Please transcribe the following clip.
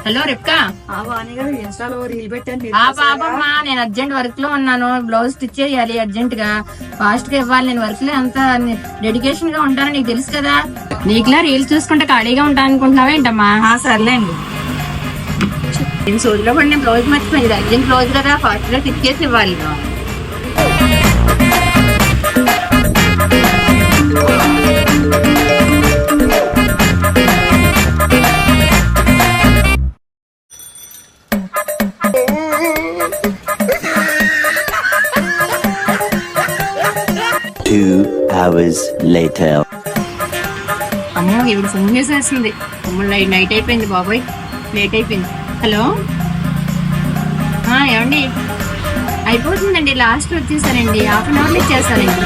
Hello రెప్కా. పాపమ్మా నేను urgent work లో ఉన్నాను. బ్లౌజ్ స్టిచ్ చేయాలి అర్జెంట్ గా, ఫాస్ట్ గా ఇవ్వాలి. నేను వర్క్ లో ఎంత డెడికేషన్ గా ఉంటానో నీకు తెలుసు కదా. నీకులా రీల్స్ చూసుకుంటే ఖాళీగా ఉంటాను అనుకుంటున్నావా ఏంటమ్మా? సర్లేండి. నేను సోజులో పడి నేను బ్లౌజ్ మర్చిపోయింది. అర్జెంట్ బ్లౌజ్ కదా, ఫాస్ట్ గా స్టిచ్ చేసి ఇవ్వాలి. అమ్మో ఇప్పుడు ఫోన్ చేసేస్తుంది. నైట్ అయిపోయింది బాబాయ్, లేట్ అయిపోయింది. హలో ఏమండి, అయిపోతుందండి, లాస్ట్ వచ్చేసారండి, హాఫ్ అన్ అవర్లో ఇచ్చేస్తారండి.